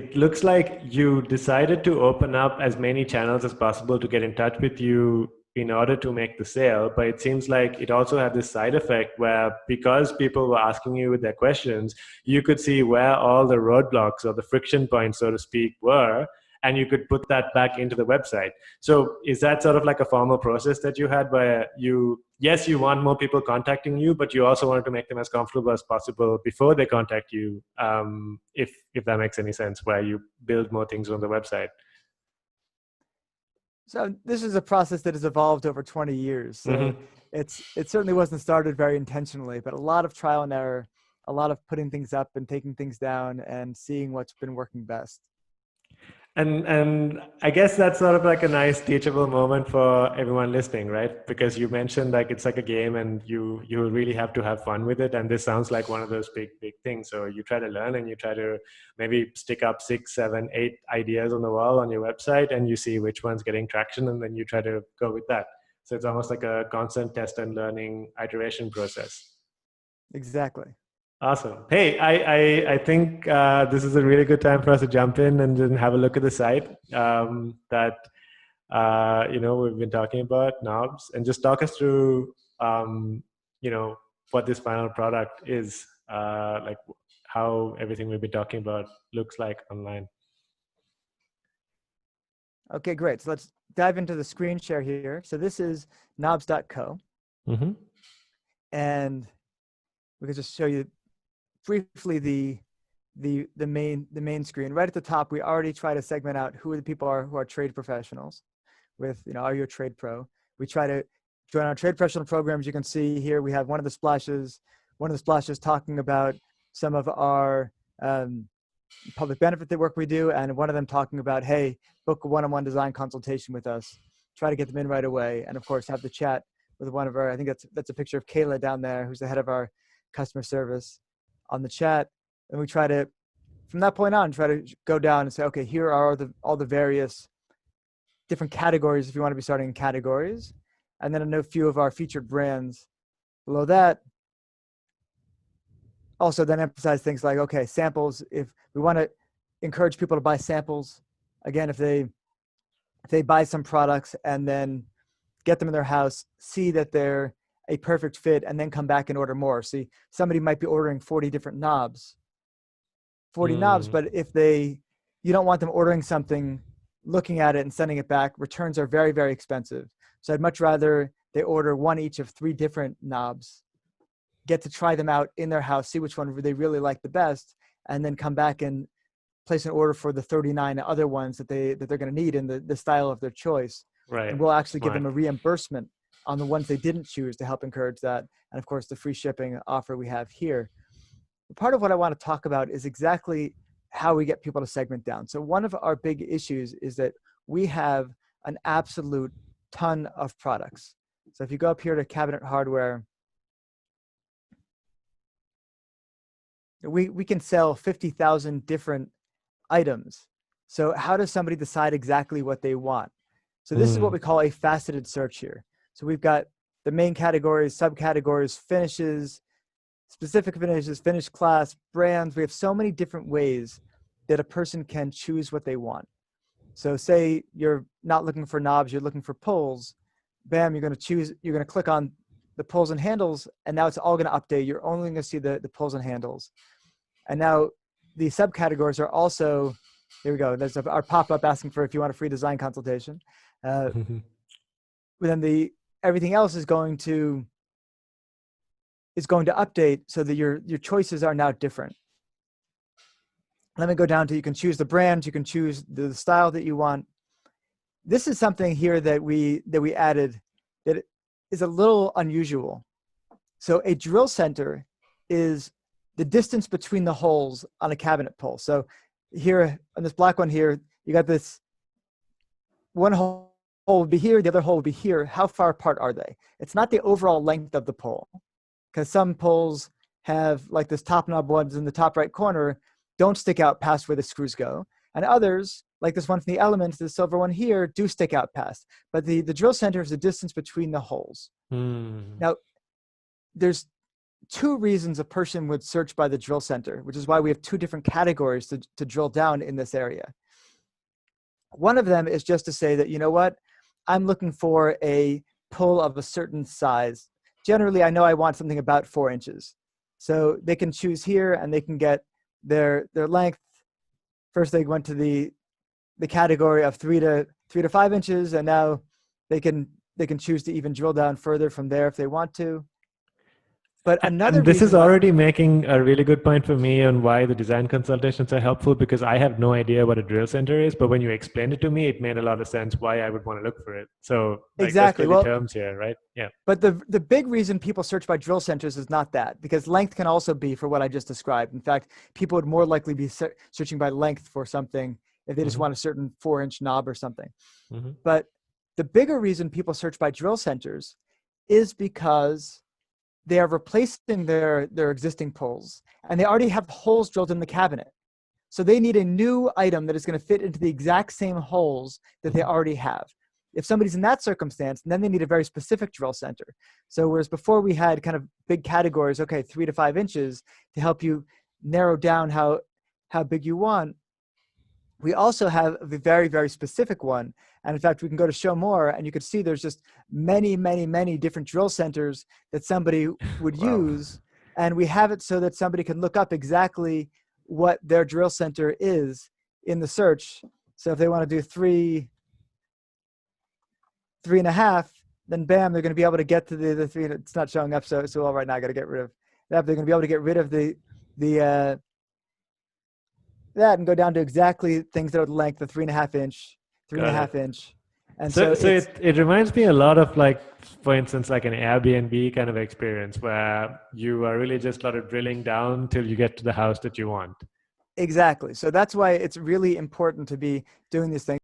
it looks like you decided to open up as many channels as possible to get in touch with you in order to make the sale. But it seems like it also had this side effect where, because people were asking you with their questions, you could see where all the roadblocks or the friction points, so to speak, were, and you could put that back into the website. So is that sort of like a formal process that you had where yes, you want more people contacting you, but you also wanted to make them as comfortable as possible before they contact you, if that makes any sense, where you build more things on the website? So this is a process that has evolved over 20 years. So Mm-hmm. it certainly wasn't started very intentionally, but a lot of trial and error, a lot of putting things up and taking things down and seeing what's been working best. And I guess that's sort of like a nice teachable moment for everyone listening, right? Because you mentioned like it's like a game, and you really have to have fun with it. And this sounds like one of those big things. So you try to learn, and you try to maybe stick up 6, 7, 8 ideas on the wall on your website, and you see which one's getting traction, and then you try to go with that. So it's almost like a constant test and learning iteration process. Exactly. Awesome. Hey, I think this is a really good time for us to jump in and then have a look at the site that we've been talking about, knobs, and just talk us through you know what this final product is, like how everything we've been talking about looks like online. Okay, great. So let's dive into the screen share here. So this is knobs.co. Mm-hmm. And we can just show you briefly the main screen. Right at the top, we already try to segment out who the people are who are trade professionals with, are you a trade pro? We try to join our trade professional programs. You can see here we have one of the splashes talking about some of our public benefit work we do, and one of them talking about, hey, book a one-on-one design consultation with us. Try to get them in right away, and of course have the chat with one of our, I think that's a picture of Kayla down there, who's the head of our customer service, on the chat. And we try to, from that point on, try to go down and say, okay, here are all the various different categories if you want to be starting in categories. And then a few of our featured brands below that. Also then emphasize things like, okay, samples. If we want to encourage people to buy samples, again, if they buy some products and then get them in their house, see that they're a perfect fit, and then come back and order more. See, somebody might be ordering 40 different knobs, 40 knobs, but if you don't want them ordering something, looking at it and sending it back, returns are very, very expensive. So I'd much rather they order one each of 3 different knobs, get to try them out in their house, see which one they really like the best, and then come back and place an order for the 39 other ones that they're going to need in the style of their choice. Right. And we'll actually give Smart. them a reimbursement on the ones they didn't choose to help encourage that. And of course, the free shipping offer we have here. Part of what I want to talk about is exactly how we get people to segment down. So one of our big issues is that we have an absolute ton of products. So if you go up here to cabinet hardware, we can sell 50,000 different items. So how does somebody decide exactly what they want? So this is what we call a faceted search here. So we've got the main categories, subcategories, finishes, specific finishes, finish class, brands. We have so many different ways that a person can choose what they want. So say you're not looking for knobs, you're looking for pulls. Bam, you're going to click on the pulls and handles, and now it's all going to update. You're only going to see the pulls and handles. And now the subcategories are also, here we go. There's our pop-up asking for if you want a free design consultation. But then everything else is going to update so that your choices are now different. Let me go down to, you can choose the brand, you can choose the style that you want. This is something here that we added that is a little unusual. So a drill center is the distance between the holes on a cabinet pull. So here on this black one here, you got this one hole would be here, the other hole would be here. How far apart are they? It's not the overall length of the pull, because some pulls have, like this top knob ones in the top right corner, don't stick out past where the screws go. And others, like this one from the Elements, the silver one here, do stick out past. But the drill center is the distance between the holes. Now, there's two reasons a person would search by the drill center, which is why we have two different categories to drill down in this area. One of them is just to say that, you know what, I'm looking for a pull of a certain size. Generally, I know I want something about 4 inches. So they can choose here and they can get their length. First, they went to the category of 3 to 5 inches, and now they can choose to even drill down further from there if they want to. But another And this is reason why, already making a really good point for me on why the design consultations are helpful, because I have no idea what a drill center is, but when you explained it to me, it made a lot of sense why I would want to look for it. So like, there's exactly. clearly Well, terms here, right? Yeah. but the big reason people search by drill centers is not that, because length can also be for what I just described. In fact, people would more likely be searching by length for something if they just want a certain 4-inch knob or something. But the bigger reason people search by drill centers is because they are replacing their existing pulls, and they already have holes drilled in the cabinet. So they need a new item that is going to fit into the exact same holes that they already have. If somebody's in that circumstance, then they need a very specific drill center. So whereas before we had kind of big categories, okay, 3 to 5 inches to help you narrow down how big you want, we also have a very, very specific one. And in fact, we can go to show more, and you can see there's just many, many, many different drill centers that somebody would use. And we have it so that somebody can look up exactly what their drill center is in the search. So if they want to do 3.5, then bam, they're going to be able to get to the 3. It's not showing up so well right now. I got to get rid of that. They're going to be able to get rid of that and go down to exactly things that are the length of 3.5 inch, 3.5 inch. And so it reminds me a lot of, like, for instance, like an Airbnb kind of experience where you are really just sort of drilling down till you get to the house that you want. Exactly. So that's why it's really important to be doing these things.